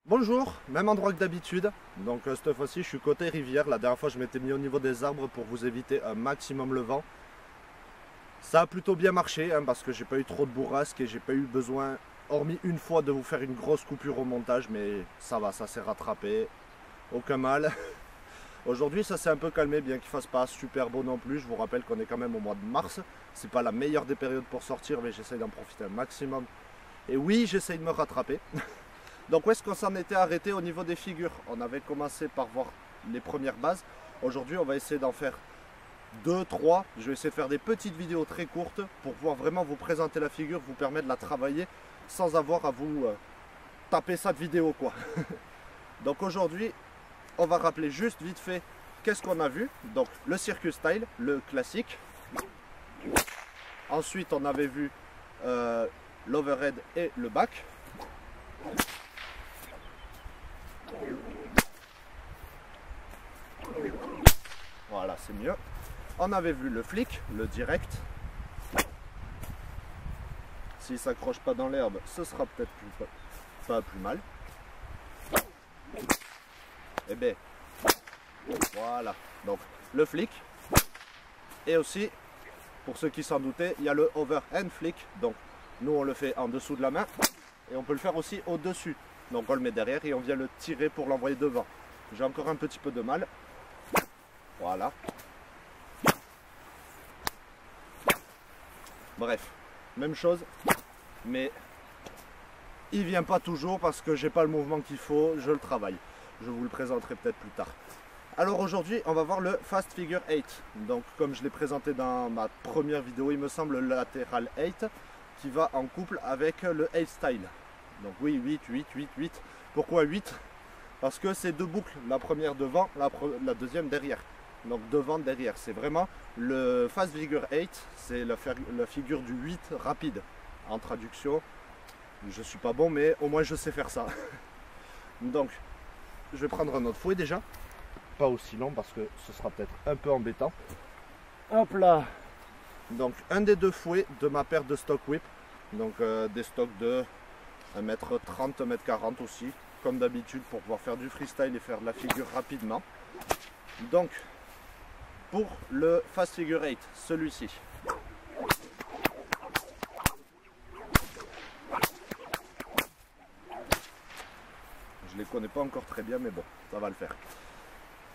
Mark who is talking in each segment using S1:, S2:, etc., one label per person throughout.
S1: Bonjour, même endroit que d'habitude. Donc cette fois-ci je suis côté rivière. La dernière fois je m'étais mis au niveau des arbres pour vous éviter un maximum le vent. Ça a plutôt bien marché parce que j'ai pas eu trop de bourrasques et j'ai pas eu besoin, hormis une fois, de vous faire une grosse coupure au montage. Mais ça va, ça s'est rattrapé, aucun mal. Aujourd'hui ça s'est un peu calmé, bien qu'il fasse pas super beau non plus. Je vous rappelle qu'on est quand même au mois de mars. C'est pas la meilleure des périodes pour sortir, mais j'essaye d'en profiter un maximum. Et oui, j'essaye de me rattraper. Donc où est-ce qu'on s'en était arrêté au niveau des figures? On avait commencé par voir les premières bases. Aujourd'hui on va essayer d'en faire 2, 3. Je vais essayer de faire des petites vidéos très courtes pour pouvoir vraiment vous présenter la figure, vous permettre de la travailler sans avoir à vous taper ça de vidéo quoi. Donc aujourd'hui on va rappeler juste vite fait qu'est-ce qu'on a vu. Donc le circus style, le classique. Ensuite on avait vu l'overhead et le back. Voilà, c'est mieux. On avait vu le flick, le direct. S'il ne s'accroche pas dans l'herbe, ce sera peut-être pas plus mal. Et bien, voilà. Donc, le flick. Et aussi, pour ceux qui s'en doutaient, il y a le overhand flick. Donc, nous, on le fait en dessous de la main. Et on peut le faire aussi au-dessus. Donc, on le met derrière et on vient le tirer pour l'envoyer devant. J'ai encore un petit peu de mal. Voilà. Bref, même chose, mais il vient pas toujours parce que j'ai pas le mouvement qu'il faut, je le travaille. Je vous le présenterai peut-être plus tard. Alors aujourd'hui, on va voir le Fast Figure 8. Donc comme je l'ai présenté dans ma première vidéo, il me semble le latéral 8 qui va en couple avec le 8 style. Donc oui, 8, 8, 8, 8. Pourquoi 8? Parce que c'est deux boucles, la première devant, la deuxième derrière. Donc devant, derrière, c'est vraiment le Fast Figure 8, c'est la figure du 8 rapide. En traduction, je suis pas bon, mais au moins je sais faire ça. Donc, je vais prendre un autre fouet déjà. Pas aussi long parce que ce sera peut-être un peu embêtant. Hop là. Donc, un des deux fouets de ma paire de stock whip. Donc, des stocks de 1m30, 1m40 aussi, comme d'habitude, pour pouvoir faire du freestyle et faire de la figure rapidement. Donc, pour le Fast Figure 8, celui-ci. Je ne les connais pas encore très bien, mais bon, ça va le faire.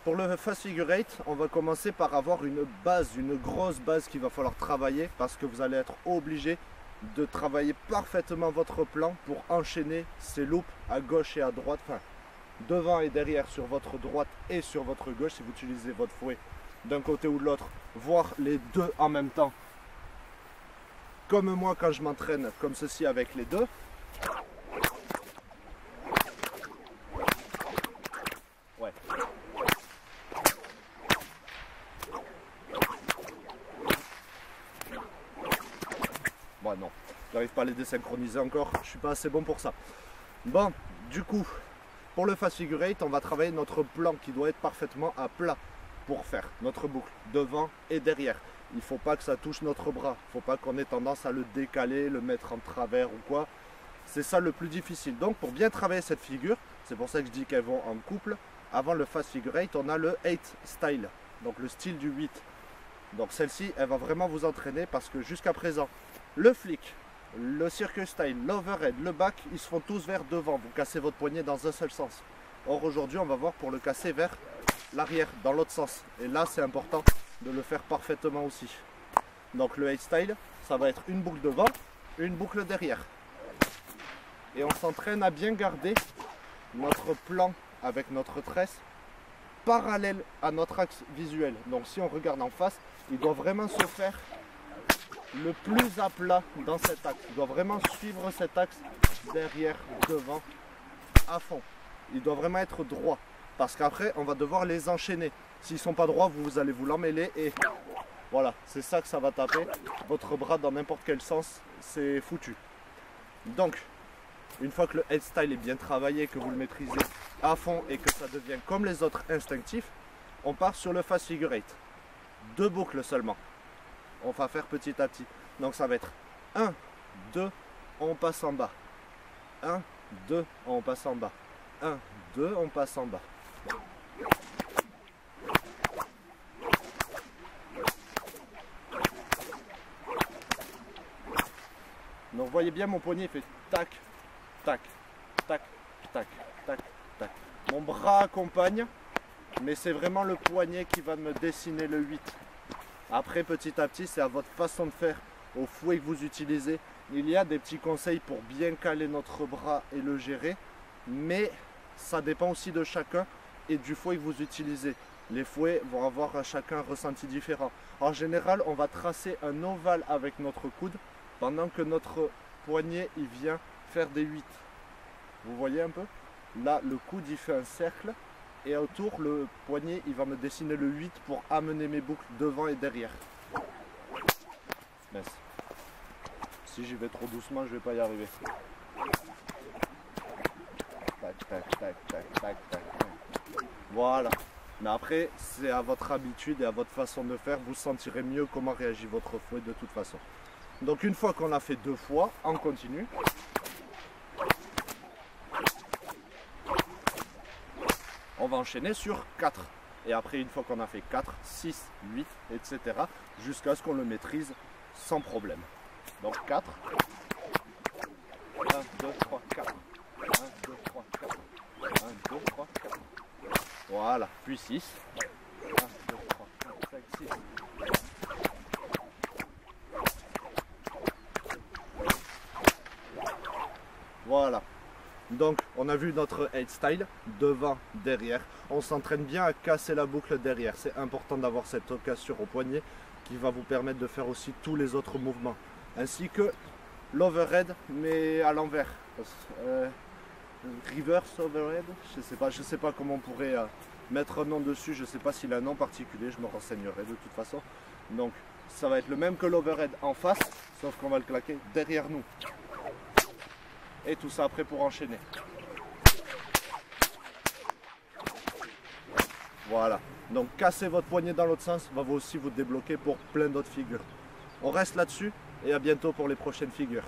S1: Pour le Fast Figure 8, on va commencer par avoir une base, une grosse base qu'il va falloir travailler parce que vous allez être obligé de travailler parfaitement votre plan pour enchaîner ces loops à gauche et à droite, enfin devant et derrière sur votre droite et sur votre gauche si vous utilisez votre fouet d'un côté ou de l'autre, voire les deux en même temps. Comme moi quand je m'entraîne comme ceci avec les deux. Ouais. Bon non, j'arrive pas à les désynchroniser encore, je suis pas assez bon pour ça. Bon, du coup, pour le Fast Figure 8, on va travailler notre plan qui doit être parfaitement à plat pour faire notre boucle devant et derrière. Il ne faut pas que ça touche notre bras, il ne faut pas qu'on ait tendance à le décaler, le mettre en travers ou quoi. C'est ça le plus difficile. Donc pour bien travailler cette figure, c'est pour ça que je dis qu'elles vont en couple. Avant le Fast Figure 8, on a le 8 style, donc le style du 8. Donc celle-ci, elle va vraiment vous entraîner parce que jusqu'à présent, le flick, le circus style, l'overhead, le back, ils se font tous vers devant. Vous cassez votre poignet dans un seul sens. Or aujourd'hui, on va voir pour le casser vers l'arrière, dans l'autre sens. Et là, c'est important de le faire parfaitement aussi. Donc le 8 style, ça va être une boucle devant, une boucle derrière. Et on s'entraîne à bien garder notre plan avec notre tresse parallèle à notre axe visuel. Donc si on regarde en face, il doit vraiment se faire le plus à plat dans cet axe. Il doit vraiment suivre cet axe derrière, devant, à fond. Il doit vraiment être droit. Parce qu'après, on va devoir les enchaîner. S'ils ne sont pas droits, vous allez vous l'emmêler et voilà, c'est ça que ça va taper. Votre bras dans n'importe quel sens, c'est foutu. Donc, une fois que le head style est bien travaillé, que vous le maîtrisez à fond et que ça devient comme les autres instinctifs, on part sur le Fast Figure 8. 2 boucles seulement. On va faire petit à petit. Donc ça va être 1, 2, on passe en bas. 1, 2, on passe en bas. 1, 2, on passe en bas. Donc vous voyez bien mon poignet fait tac, tac, tac, tac, tac, tac. Mon bras accompagne, mais c'est vraiment le poignet qui va me dessiner le 8. Après petit à petit c'est à votre façon de faire, au fouet que vous utilisez. Il y a des petits conseils pour bien caler notre bras et le gérer, mais ça dépend aussi de chacun et du fouet que vous utilisez. Les fouets vont avoir à chacun un ressenti différent. En général, on va tracer un ovale avec notre coude pendant que notre poignet il vient faire des 8. Vous voyez un peu? Là, le coude il fait un cercle et autour, le poignet il va me dessiner le 8 pour amener mes boucles devant et derrière. Mince. Si j'y vais trop doucement, je vais pas y arriver. Tac, tac, tac, tac, tac, tac. Voilà. Mais après, c'est à votre habitude et à votre façon de faire. Vous sentirez mieux comment réagit votre fouet de toute façon. Donc une fois qu'on a fait 2 fois, on continue. On va enchaîner sur 4. Et après, une fois qu'on a fait 4, 6, 8, etc. jusqu'à ce qu'on le maîtrise sans problème. Donc 4. 1, 2, 3, 4. 1, 2, 3, 4. 1, 2, 3, 4. Voilà. Puis 6. 1, 2, 3, 4, 5, 6. Voilà. Donc on a vu notre head style, devant, derrière. On s'entraîne bien à casser la boucle derrière. C'est important d'avoir cette cassure au poignet qui va vous permettre de faire aussi tous les autres mouvements. Ainsi que l'overhead mais à l'envers. Reverse overhead, je sais pas comment on pourrait mettre un nom dessus, je sais pas s'il a un nom particulier, je me renseignerai de toute façon. Donc ça va être le même que l'overhead en face, sauf qu'on va le claquer derrière nous. Et tout ça après pour enchaîner. Voilà, donc casser votre poignet dans l'autre sens va aussi vous débloquer pour plein d'autres figures. On reste là-dessus et à bientôt pour les prochaines figures.